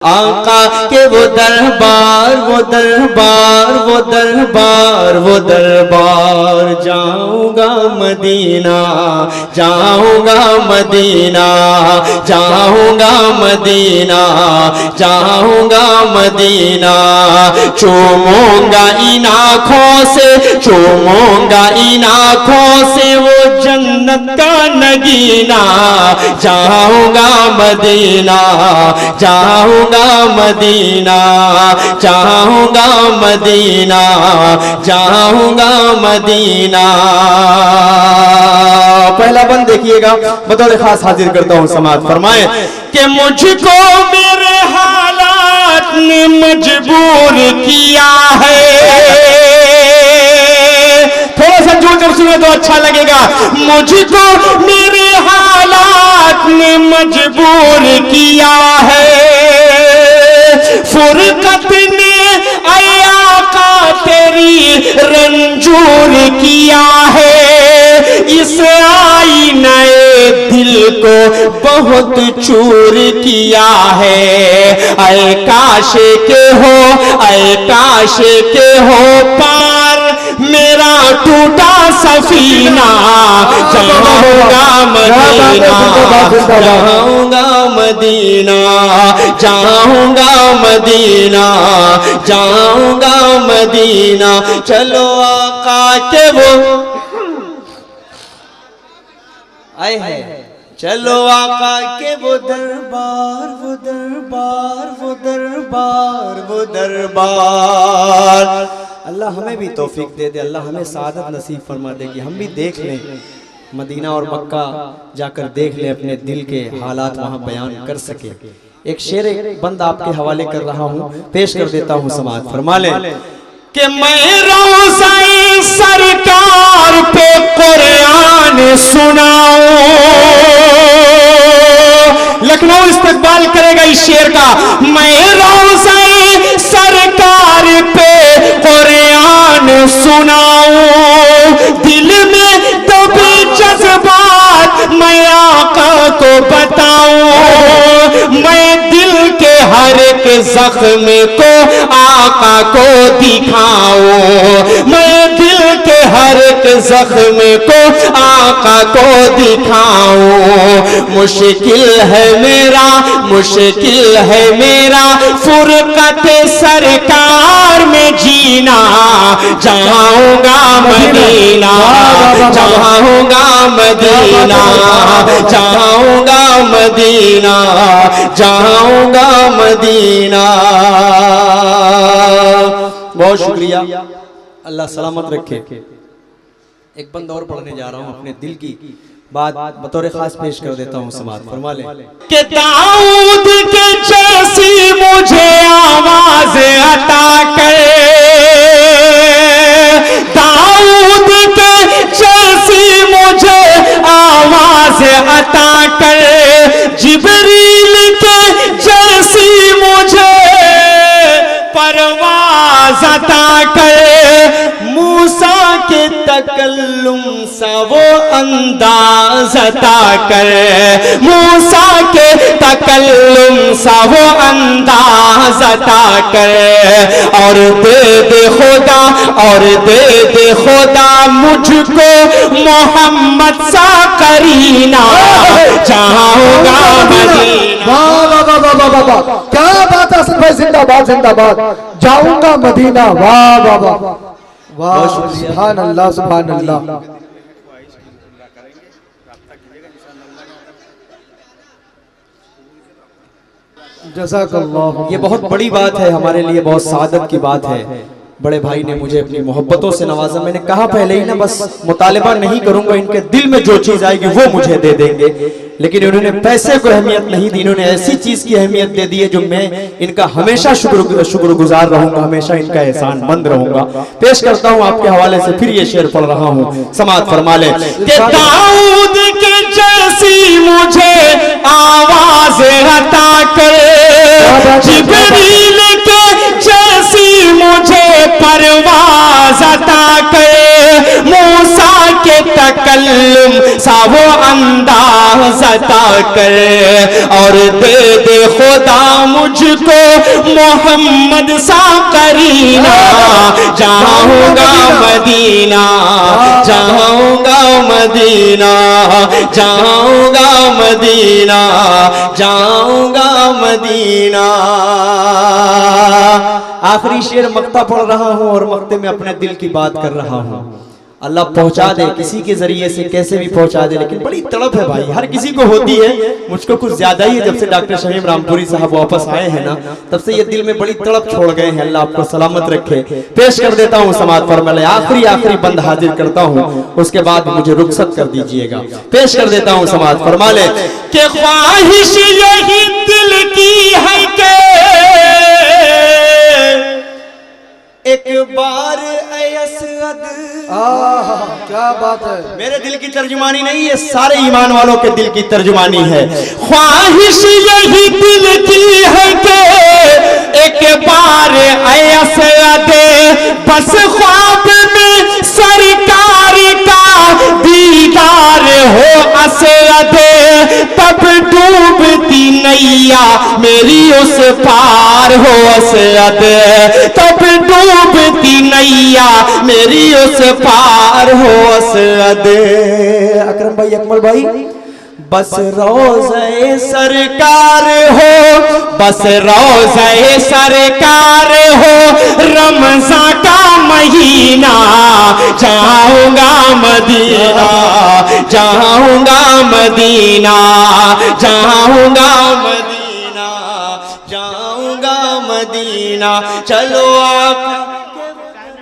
آقا کے وہ دربار وہ دربار وہ دربار وہ دربار جاؤں گا مدینہ جاؤں گا مدینہ جاؤں گا مدینہ جاؤں گا مدینہ چوموں گا ان آنکھوں سے چوموں گا ان آنکھوں سے وہ جنت کا نگینہ جاؤں گا مدینہ جاؤں گا مدینہ جاؤں گا مدینہ جاؤں گا مدینہ. پہلا بند دیکھیے گا بطور خاص حاضر کرتا ہوں سماعت فرمائیں کہ مجھ کو میرے حالات نے مجبور کیا ہے. تھوڑا سا جو جب سنے تو اچھا لگے گا. مجھ کو میرے حالات نے مجبور کیا ہے فرقت نے اے آقا تیری رنجور کیا ہے. اس آئینہ دل کو بہت چور کیا ہے. اے کاش کے ہو اے کاش کے ہو پار میرا ٹوٹا سفینہ جاؤں گا مدینہ جاؤں گا مدینہ جاؤں گا مدینہ جاؤں گا مدینہ. چلو آقا کے وہ آئے ہیں چلو آقا کے وہ دربار وہ دربار وہ دربار وہ دربار. اللہ ہمیں بھی توفیق دے دے, اللہ ہمیں سعادت نصیب فرما دے کہ ہم بھی دیکھ لیں مدینہ اور مکہ جا کر دیکھ لیں اپنے دل کے حالات وہاں بیان کر سکے. ایک شعر بند آپ کے حوالے کر رہا ہوں پیش کر دیتا ہوں سماعت فرما لیں کہ میں روضہ سرکار پہ قرآن سناؤں. لکھنؤ استقبال کرے گا اس شعر کا. میں روضہ سرکار پہ قرآن سناؤں دل میں دبے جذبات میں آقا کو بتاؤں. میں دل کے ہر ایک زخم کو آقا کو دکھاؤں. میں دل کے ہر ایک زخم کو آقا کو دکھاؤں. مشکل ہے میرا فرقت سرکار میں جینا جاؤں گا مدینہ جاؤں گا مدینہ جاؤں گا مدینہ جاؤں گا مدینہ. بہت شکریہ, اللہ سلامت رکھے. ایک بند اور پڑھنے جا رہا ہوں اپنے دل کی بات بطور خاص پیش کر دیتا ہوں سماعت فرما لیں کہ داؤد کے جیسی مجھے آواز عطا کر داؤد کے جیسی مجھے آواز عطا کر جبریل کے جیسی مجھے پرواز عطا کر موسیٰ کے تکلم سا وہ انداز عطا کر موسیٰ کے تکلم سا وہ انداز عطا کر اور دے دے خدا مجھ کو محمد سا قرینہ جاؤں گا مدینہ. کیا بات ہے بھائی, زندہ باد زندہ باد. جاؤں گا مدینہ. واہ واہ واہ واہ سبحان اللہ سبحان اللہ. جزاک اللہ. یہ بہت بڑی بات ہے ہمارے لیے, بہت سعادت کی بات ہے. بڑے بھائی نے مجھے اپنی محبتوں سے نوازا. میں نے کہا پہلے ہی نا بس مطالبہ نہیں کروں گا, ان کے دل میں جو چیز آئے گی وہ مجھے دے دیں گے. لیکن انہوں نے پیسے کو اہمیت نہیں دی, انہوں نے ایسی چیز کی اہمیت دے دی ہے جو میں ان کا ہمیشہ شکر گزار رہوں گا, ہمیشہ ان کا احسان مند رہوں گا. پیش کرتا ہوں آپ کے حوالے سے پھر یہ شعر پڑھ رہا ہوں سماعت فرما لیں کہ داؤد کے جیسی مجھے آواز عطا کر جبریل کے جیسی مجھے پرواز عطا کر موسیٰ کے تکلم سا وہ انداز عطا کر اور دے دے خدا مجھ کو محمد سا کرینہ جاؤں گا مدینہ جاؤں گا مدینہ جاؤں گا مدینہ جاؤں گا مدینہ آخری شعر مقطع پڑھ رہا ہوں اور مقطع میں اپنے دل کی بات کر رہا ہوں اللہ پہنچا دے کسی کے ذریعے سے کیسے بھی پہنچا دے لیکن بڑی تڑپ ہے بھائی ہر کسی کو ہوتی ہے مجھ کو کچھ زیادہ ہی ہے جب سے ڈاکٹر شمیم رامپوری صاحب واپس آئے ہیں نا تب سے یہ دل میں بڑی تڑپ چھوڑ گئے ہیں اللہ آپ کو سلامت رکھے پیش کر دیتا ہوں سماعت فرمائے آخری بند حاضر کرتا ہوں اس کے بعد مجھے رخصت کر دیجئے گا پیش کر دیتا ہوں سماعت فرما لے کہ خواہش یہی دل کی ہے کہ ایک بار اے اسعد کیا بات ہے میرے دل کی ترجمانی نہیں ہے سارے ایمان والوں کے دل کی ترجمانی ہے خواہش یہی دل کی ہے کہ ایک بار اے اسعد بس خواب میں سرکار کا دیدار ہو اسعد تب ڈوبتی نیا میری اس پار ہو اسعد تب ڈوبتی نیا میری اس پار ہو اسعد اکرم بھائی اکمل بھائی بس روضہ سرکار ہو بس روضہ سرکار ہو رمضان کا مہینہ جاؤں گا مدینہ جاؤں گا مدینہ جاؤں گا مدینہ جاؤں گا مدینہ چلو آقا